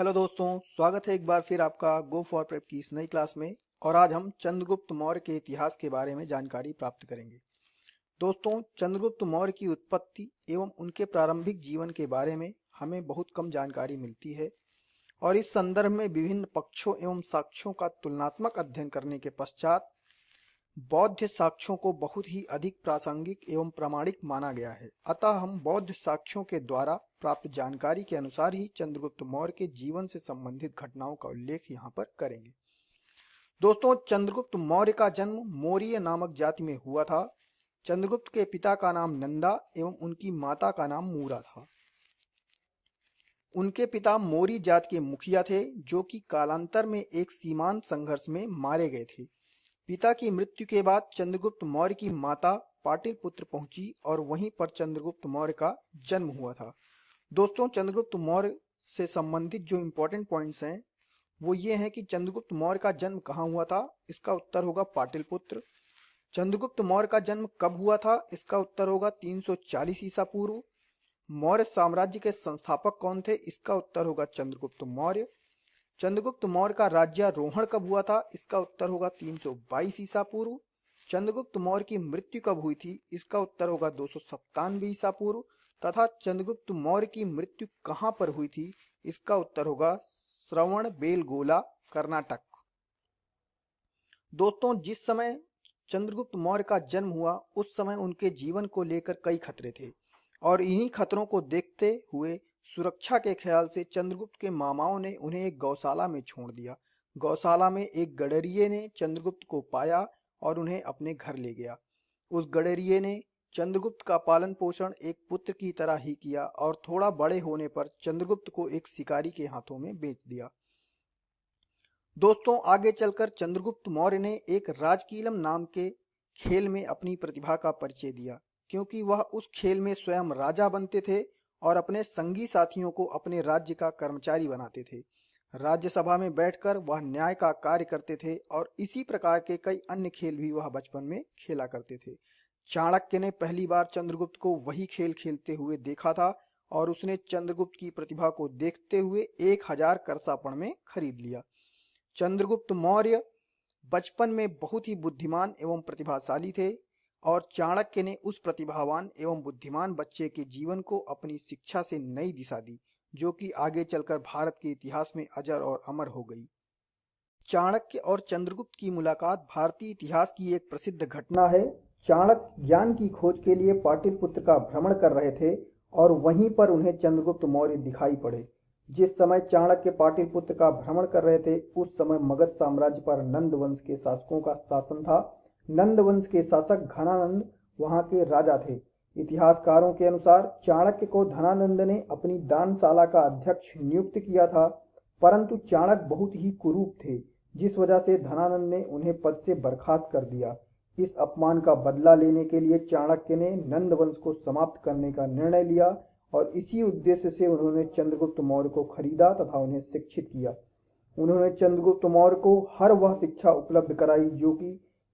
Hello दोस्तों, स्वागत है एक बार फिर आपका गो फॉर प्रेप की इस नई क्लास में। और आज हम चंद्रगुप्त मौर्य के इतिहास के बारे में जानकारी प्राप्त करेंगे। दोस्तों, चंद्रगुप्त मौर्य की उत्पत्ति एवं उनके प्रारंभिक जीवन के बारे में हमें बहुत कम जानकारी मिलती है और इस संदर्भ में विभिन्न पक्षों एवं साक्ष्यों का तुलनात्मक अध्ययन करने के पश्चात बौद्ध साक्ष्यों को बहुत ही अधिक प्रासंगिक एवं प्रामाणिक माना गया है। अतः हम बौद्ध साक्ष्यों के द्वारा प्राप्त जानकारी के अनुसार ही चंद्रगुप्त मौर्य के जीवन से संबंधित घटनाओं का उल्लेख यहाँ पर करेंगे। दोस्तों, चंद्रगुप्त मौर्य का जन्म मौर्य नामक जाति में हुआ था। चंद्रगुप्त के पिता का नाम नंदा एवं उनकी माता का नाम मूरा था। उनके पिता मौर्य जाति के मुखिया थे, जो कि कालांतर में एक सीमांत संघर्ष में मारे गए थे। पिता की मृत्यु के बाद चंद्रगुप्त मौर्य की माता पाटलिपुत्र पहुंची और वहीं पर चंद्रगुप्त मौर्य का जन्म हुआ था। दोस्तों, चंद्रगुप्त मौर्य से संबंधित जो इम्पोर्टेंट पॉइंट्स हैं वो ये हैं कि चंद्रगुप्त मौर्य का जन्म कहाँ हुआ था। इसका उत्तर होगा पाटलिपुत्र। चंद्रगुप्त मौर्य का जन्म कब हुआ था। इसका उत्तर होगा 340 ईसा पूर्व। मौर्य साम्राज्य के संस्थापक कौन थे। इसका उत्तर होगा चंद्रगुप्त मौर्य। चंद्रगुप्त मौर्य का राज्यारोहण कब हुआ था। इसका उत्तर होगा 322 ईसा पूर्व। चंद्रगुप्त मौर्य की मृत्यु कब हुई थी। इसका उत्तर होगा 297 ईसा पूर्व। तथा चंद्रगुप्त मौर्य की मृत्यु कहाँ पर हुई थी। इसका उत्तर होगा श्रवणबेलगोला, कर्नाटक। दोस्तों, जिस समय चंद्रगुप्त मौर्य का जन्म हुआ उस समय उनके जीवन को लेकर कई खतरे थे और इन्हीं खतरों को देखते हुए सुरक्षा के ख्याल से चंद्रगुप्त के मामाओं ने उन्हें एक गौशाला में छोड़ दिया। गौशाला में एक गडरिये ने चंद्रगुप्त को पाया और उन्हें अपने घर ले गया। उस गडरिये ने चंद्रगुप्त का पालन पोषण एक पुत्र की तरह ही किया और थोड़ा बड़े होने पर चंद्रगुप्त को एक शिकारी के हाथों में बेच दिया। दोस्तों, आगे चलकर चंद्रगुप्त मौर्य ने एक राजकीलम नाम के खेल में अपनी प्रतिभा का परिचय दिया, क्योंकि वह उस खेल में स्वयं राजा बनते थे और अपने संगी साथियों को अपने राज्य का कर्मचारी बनाते थे। राज्यसभा में बैठकर वह न्याय का कार्य करते थे और इसी प्रकार के कई अन्य खेल भी वह बचपन में खेला करते थे। चाणक्य ने पहली बार चंद्रगुप्त को वही खेल खेलते हुए देखा था और उसने चंद्रगुप्त की प्रतिभा को देखते हुए 1000 करसापण में खरीद लिया। चंद्रगुप्त मौर्य बचपन में बहुत ही बुद्धिमान एवं प्रतिभाशाली थे और चाणक्य ने उस प्रतिभावान एवं बुद्धिमान बच्चे के जीवन को अपनी शिक्षा से नई दिशा दी, जो कि आगे चलकर भारत के इतिहास में अजर और अमर हो गई। चाणक्य और चंद्रगुप्त की मुलाकात भारतीय इतिहास की एक प्रसिद्ध घटना है। चाणक्य ज्ञान की खोज के लिए पाटलिपुत्र का भ्रमण कर रहे थे और वहीं पर उन्हें चंद्रगुप्त मौर्य दिखाई पड़े। जिस समय चाणक्य पाटलिपुत्र का भ्रमण कर रहे थे उस समय मगध साम्राज्य पर नंद वंश के शासकों का शासन था। नंद वंश के शासक धनानंद वहां के राजा थे। इतिहासकारों के अनुसार चाणक्य को धनानंद ने अपनी दानशाला का अध्यक्ष नियुक्त किया था, परंतु चाणक्य बहुत ही कुरूप थे, जिस वजह से धनानंद ने उन्हें पद से बर्खास्त कर दिया। इस अपमान का बदला लेने के लिए चाणक्य ने नंद वंश को समाप्त करने का निर्णय लिया और इसी उद्देश्य से उन्होंने चंद्रगुप्त मौर्य को खरीदा तथा उन्हें शिक्षित किया। उन्होंने चंद्रगुप्त मौर्य को हर वह शिक्षा उपलब्ध कराई जो कि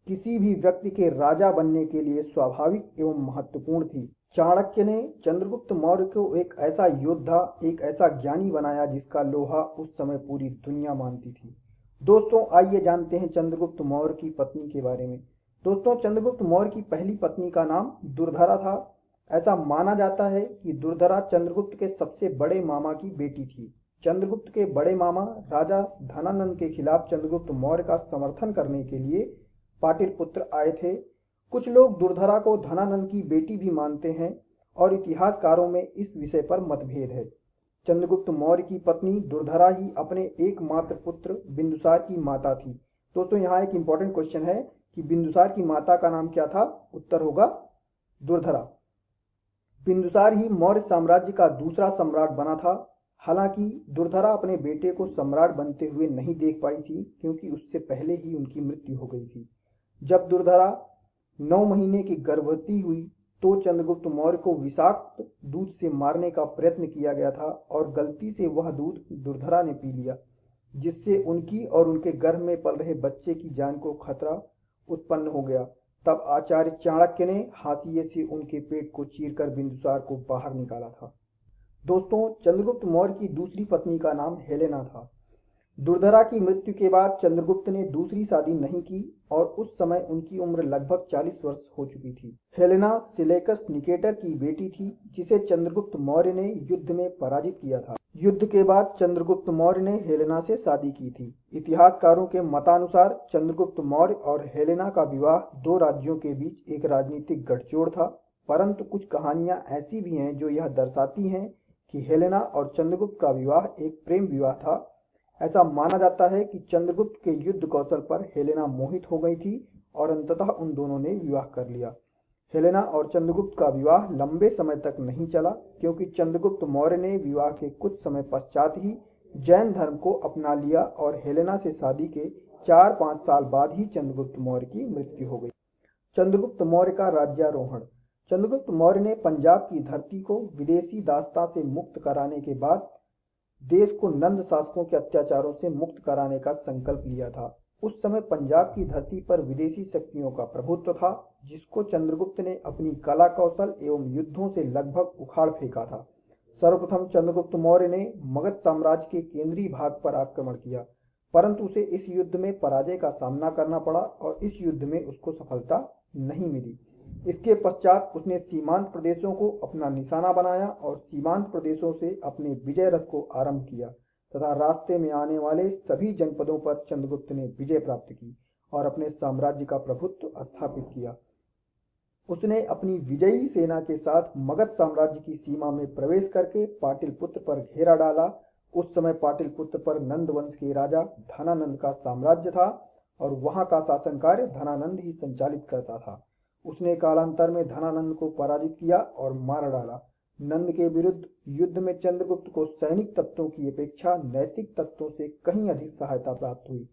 किसी भी व्यक्ति के राजा बनने के लिए स्वाभाविक एवं महत्वपूर्ण थी। चाणक्य ने चंद्रगुप्त मौर्य को एक ऐसा योद्धा, एक ऐसा ज्ञानी बनाया जिसका लोहा उस समय पूरी दुनिया मानती थी। दोस्तों, आइए जानते हैं चंद्रगुप्त मौर्य की पत्नी के बारे में। दोस्तों, चंद्रगुप्त मौर्य की पहली पत्नी का नाम दुर्धरा था। ऐसा माना जाता है कि दुर्धरा चंद्रगुप्त के सबसे बड़े मामा की बेटी थी। चंद्रगुप्त के बड़े मामा राजा धनानंद के खिलाफ चंद्रगुप्त मौर्य का समर्थन करने के लिए पाटलिपुत्र आए थे। कुछ लोग दुर्धरा को धनानंद की बेटी भी मानते हैं और इतिहासकारों में इस विषय पर मतभेद है। चंद्रगुप्त मौर्य की पत्नी दुर्धरा ही अपने एकमात्र पुत्र बिंदुसार की माता थी। दोस्तों, यहाँ एक इंपॉर्टेंट क्वेश्चन है कि बिंदुसार की माता का नाम क्या था। उत्तर होगा दुर्धरा। बिंदुसार ही मौर्य साम्राज्य का दूसरा सम्राट बना था। हालांकि दुर्धरा अपने बेटे को सम्राट बनते हुए नहीं देख पाई थी, क्योंकि उससे पहले ही उनकी मृत्यु हो गई थी। जब दुर्धरा 9 महीने की गर्भवती हुई तो चंद्रगुप्त मौर्य को विषाक्त दूध से मारने का प्रयत्न किया गया था और गलती से वह दूध दुर्धरा ने पी लिया, जिससे उनकी और उनके गर्भ में पल रहे बच्चे की जान को खतरा उत्पन्न हो गया। तब आचार्य चाणक्य ने हाशिए से उनके पेट को चीरकर बिंदुसार को बाहर निकाला था। दोस्तों, चंद्रगुप्त मौर्य की दूसरी पत्नी का नाम हेलेना था। दुर्धरा की मृत्यु के बाद चंद्रगुप्त ने दूसरी शादी नहीं की और उस समय उनकी उम्र लगभग 40 वर्ष हो चुकी थी। हेलेना सिलेकस निकेटर की बेटी थी, जिसे चंद्रगुप्त मौर्य ने युद्ध में पराजित किया था। युद्ध के बाद चंद्रगुप्त मौर्य ने हेलेना से शादी की थी। इतिहासकारों के मतानुसार चंद्रगुप्त मौर्य और हेलेना का विवाह दो राज्यों के बीच एक राजनीतिक गठजोड़ था, परंतु कुछ कहानियां ऐसी भी हैं जो यह दर्शाती हैं कि हेलेना और चंद्रगुप्त का विवाह एक प्रेम विवाह था। ऐसा माना जाता है कि चंद्रगुप्त के युद्ध कौशल पर हेलेना मोहित हो गई थी और अंततः उन दोनों ने विवाह कर लिया। हेलेना और चंद्रगुप्त का विवाह लंबे समय तक नहीं चला, क्योंकि चंद्रगुप्त मौर्य ने विवाह के कुछ समय पश्चात ही जैन धर्म को अपना लिया और हेलेना से शादी के 4-5 साल बाद ही चंद्रगुप्त मौर्य की मृत्यु हो गई। चंद्रगुप्त मौर्य का राज्यारोहण। चंद्रगुप्त मौर्य ने पंजाब की धरती को विदेशी दासता से मुक्त कराने के बाद देश को नंद शासकों के अत्याचारों से मुक्त कराने का संकल्प लिया था। उस समय पंजाब की धरती पर विदेशी शक्तियों का प्रभुत्व था, जिसको चंद्रगुप्त ने अपनी कला कौशल एवं युद्धों से लगभग उखाड़ फेंका था। सर्वप्रथम चंद्रगुप्त मौर्य ने मगध साम्राज्य के केंद्रीय भाग पर आक्रमण किया, परंतु उसे इस युद्ध में पराजय का सामना करना पड़ा और इस युद्ध में उसको सफलता नहीं मिली। इसके पश्चात उसने सीमांत प्रदेशों को अपना निशाना बनाया और सीमांत प्रदेशों से अपने विजय रथ को आरंभ किया तथा रास्ते में आने वाले सभी जनपदों पर चंद्रगुप्त ने विजय प्राप्त की और अपने साम्राज्य का प्रभुत्व स्थापित किया। उसने अपनी विजयी सेना के साथ मगध साम्राज्य की सीमा में प्रवेश करके पाटलिपुत्र पर घेरा डाला। उस समय पाटलिपुत्र पर नंद वंश के राजा धनानंद का साम्राज्य था और वहां का शासन कार्य धनानंद ही संचालित करता था। उसने कालांतर में धनानंद को पराजित किया और मार डाला। नंद के विरुद्ध युद्ध में चंद्रगुप्त को सैनिक तत्वों की अपेक्षा नैतिक तत्वों से कहीं अधिक सहायता प्राप्त हुई।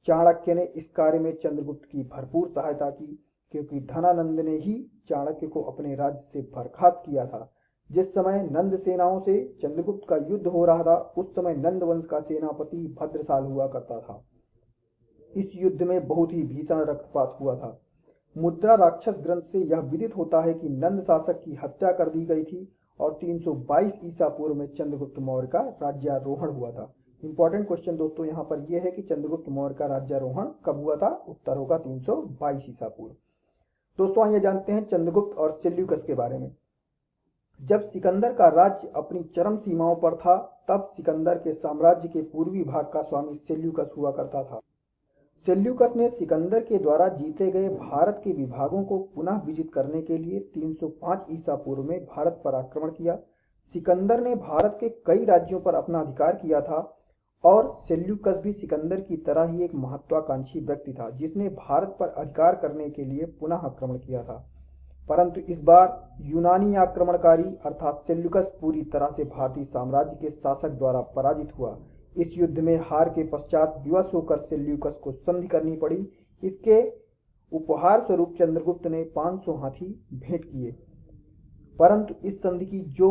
चाणक्य ने इस कार्य में चंद्रगुप्त की भरपूर सहायता की, क्योंकि धनानंद ने ही चाणक्य को अपने राज्य से बर्खास्त किया था। जिस समय नंद सेनाओं से चंद्रगुप्त का युद्ध हो रहा था, उस समय नंद वंश का सेनापति भद्रसाल हुआ करता था। इस युद्ध में बहुत ही भीषण रक्तपात हुआ था। मुद्रा राक्षस ग्रंथ से यह विदित होता है कि नंद शासक की हत्या कर दी गई थी और 322 ईसा पूर्व में चंद्रगुप्त मौर्य का राज्यारोहण हुआ था। इंपॉर्टेंट क्वेश्चन दोस्तों यहाँ पर यह है कि चंद्रगुप्त मौर्य का राज्यारोहण कब हुआ था? उत्तर होगा 322 ईसा पूर्व। दोस्तों आइए जानते हैं चंद्रगुप्त और सेल्यूकस के बारे में। जब सिकंदर का राज्य अपनी चरम सीमाओं पर था, तब सिकंदर के साम्राज्य के पूर्वी भाग का स्वामी सेल्यूकस हुआ करता था। सेल्यूकस ने सिकंदर के द्वारा जीते गए भारत के विभागों को पुनः विजित करने के लिए 305 ईसा पूर्व में भारत पर आक्रमण किया। सिकंदर ने भारत के कई राज्यों पर अपना अधिकार किया था और सेल्यूकस भी सिकंदर की तरह ही एक महत्वाकांक्षी व्यक्ति था, जिसने भारत पर अधिकार करने के लिए पुनः आक्रमण किया था। परंतु इस बार यूनानी आक्रमणकारी अर्थात सेल्यूकस पूरी तरह से भारतीय साम्राज्य के शासक द्वारा पराजित हुआ। इस युद्ध में हार के पश्चात विवश होकर सेल्यूकस को संधि करनी पड़ी। इसके उपहार स्वरूप चंद्रगुप्त ने 500 हाथी भेंट किए, परंतु इस संधि की जो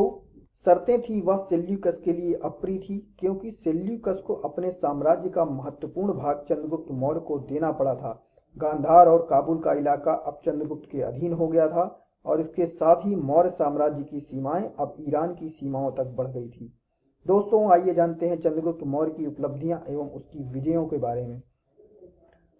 शर्तें थी वह सेल्यूकस के लिए अप्रिय थी, क्योंकि सेल्यूकस को अपने साम्राज्य का महत्वपूर्ण भाग चंद्रगुप्त मौर्य को देना पड़ा था। गांधार और काबुल का इलाका अब चंद्रगुप्त के अधीन हो गया था और इसके साथ ही मौर्य साम्राज्य की सीमाएं अब ईरान की सीमाओं तक बढ़ गई थी। दोस्तों आइए जानते हैं चंद्रगुप्त मौर्य की उपलब्धियां एवं उसकी विजयों के बारे में।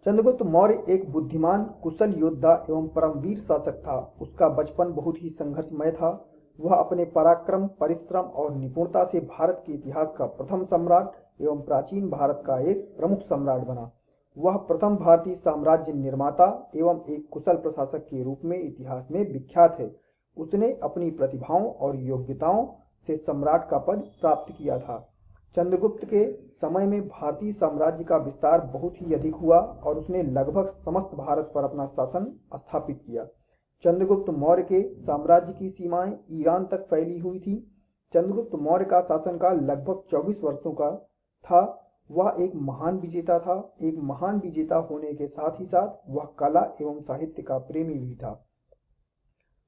चंद्रगुप्त मौर्य एक बुद्धिमान, कुशल योद्धा एवं परमवीर शासक था। उसका बचपन बहुत ही संघर्षमय था। वह अपने पराक्रम, परिश्रम और निपुणता से भारत के इतिहास का प्रथम सम्राट एवं प्राचीन भारत का एक प्रमुख सम्राट बना। वह प्रथम भारतीय साम्राज्य निर्माता एवं एक कुशल प्रशासक के रूप में इतिहास में विख्यात है। उसने अपनी प्रतिभाओं और योग्यताओं से सम्राट का पद प्राप्त किया था। चंद्रगुप्त के समय में भारतीय साम्राज्य का विस्तार बहुत ही अधिक हुआ और उसने लगभग समस्त भारत पर अपना शासन स्थापित किया। चंद्रगुप्त मौर्य के साम्राज्य की सीमाएं ईरान तक फैली हुई थी। चंद्रगुप्त मौर्य का शासनकाल लगभग 24 वर्षों का था। वह एक महान विजेता था। एक महान विजेता होने के साथ ही साथ वह कला एवं साहित्य का प्रेमी भी था।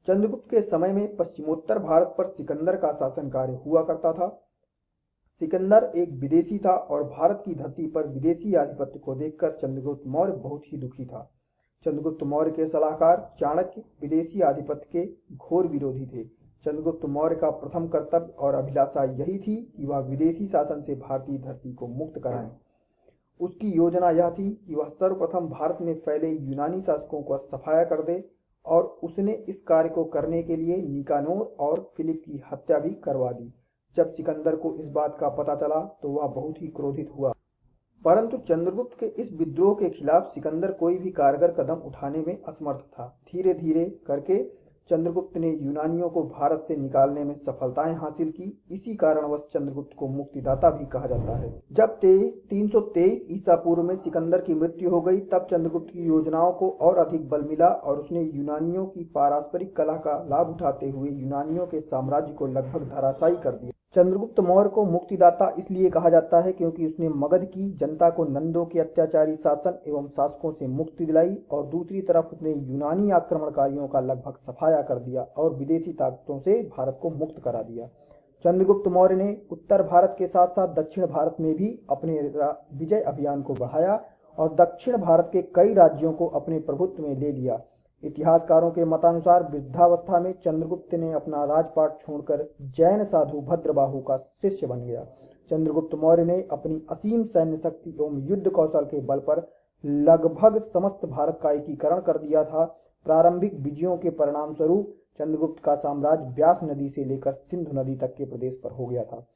चंद्रगुप्त के समय में पश्चिमोत्तर भारत पर सिकंदर का शासन कार्य हुआ करता था। सिकंदर एक विदेशी था और भारत की धरती पर विदेशी आधिपत्य को देखकर चंद्रगुप्त मौर्य बहुत ही दुखी था। चंद्रगुप्त मौर्य के सलाहकार चाणक्य विदेशी आधिपत्य के घोर विरोधी थे। चंद्रगुप्त मौर्य का प्रथम कर्तव्य और अभिलाषा यही थी कि वह विदेशी शासन से भारतीय धरती को मुक्त कराएं। उसकी योजना यह थी कि वह सर्वप्रथम भारत में फैले यूनानी शासकों को सफाया कर दे और उसने इस कार्य को करने के लिए निकानोर और फिलिप की हत्या भी करवा दी। जब सिकंदर को इस बात का पता चला तो वह बहुत ही क्रोधित हुआ, परंतु चंद्रगुप्त के इस विद्रोह के खिलाफ सिकंदर कोई भी कारगर कदम उठाने में असमर्थ था। धीरे धीरे करके चंद्रगुप्त ने यूनानियों को भारत से निकालने में सफलताएं हासिल की। इसी कारणवश चंद्रगुप्त को मुक्तिदाता भी कहा जाता है। जब 323 ईसा पूर्व में सिकंदर की मृत्यु हो गई, तब चंद्रगुप्त की योजनाओं को और अधिक बल मिला और उसने यूनानियों की पारस्परिक कलह का लाभ उठाते हुए यूनानियों के साम्राज्य को लगभग धराशायी कर दिया। चंद्रगुप्त मौर्य को मुक्तिदाता इसलिए कहा जाता है क्योंकि उसने मगध की जनता को नंदों के अत्याचारी शासन एवं शासकों से मुक्ति दिलाई और दूसरी तरफ उसने यूनानी आक्रमणकारियों का लगभग सफाया कर दिया और विदेशी ताकतों से भारत को मुक्त करा दिया। चंद्रगुप्त मौर्य ने उत्तर भारत के साथ साथ दक्षिण भारत में भी अपने विजय अभियान को बढ़ाया और दक्षिण भारत के कई राज्यों को अपने प्रभुत्व में ले लिया। इतिहासकारों के मतानुसार वृद्धावस्था में चंद्रगुप्त ने अपना राजपाट छोड़कर जैन साधु भद्रबाहु का शिष्य बन गया। चंद्रगुप्त मौर्य ने अपनी असीम सैन्य शक्ति एवं युद्ध कौशल के बल पर लगभग समस्त भारत का एकीकरण कर दिया था। प्रारंभिक विजयों के परिणाम स्वरूप चंद्रगुप्त का साम्राज्य व्यास नदी से लेकर सिंधु नदी तक के प्रदेश पर हो गया था।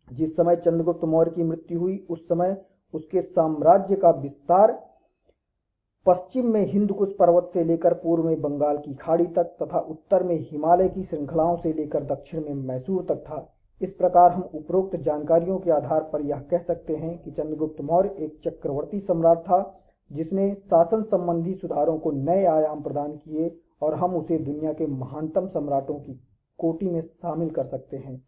जिस समय चंद्रगुप्त मौर्य की मृत्यु हुई उस समय उसके साम्राज्य का विस्तार पश्चिम में हिंदकुश पर्वत से लेकर पूर्व में बंगाल की खाड़ी तक तथा उत्तर में हिमालय की श्रृंखलाओं से लेकर दक्षिण में मैसूर तक था। इस प्रकार हम उपरोक्त जानकारियों के आधार पर यह कह सकते हैं कि चंद्रगुप्त मौर्य एक चक्रवर्ती सम्राट था जिसने शासन संबंधी सुधारों को नए आयाम प्रदान किए और हम उसे दुनिया के महानतम सम्राटों की कोटि में शामिल कर सकते हैं।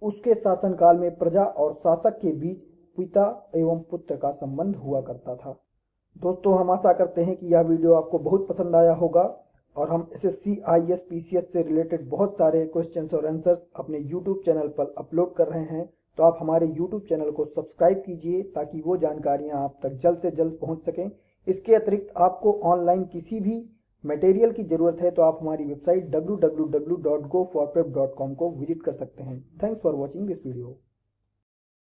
उसके शासनकाल में प्रजा और शासक के बीच पिता एवं पुत्र का संबंध हुआ करता था। दोस्तों, हम आशा करते हैं कि यह वीडियो आपको बहुत पसंद आया होगा और हम SSC, IAS, PCS से रिलेटेड बहुत सारे क्वेश्चंस और आंसर्स अपने YouTube चैनल पर अपलोड कर रहे हैं। तो आप हमारे YouTube चैनल को सब्सक्राइब कीजिए ताकि वो जानकारियां आप तक जल्द से जल्द पहुंच सकें। इसके अतिरिक्त आपको ऑनलाइन किसी भी मटेरियल की ज़रूरत है तो आप हमारी वेबसाइट www.goforprep.com को विजिट कर सकते हैं। Thanks for watching this video.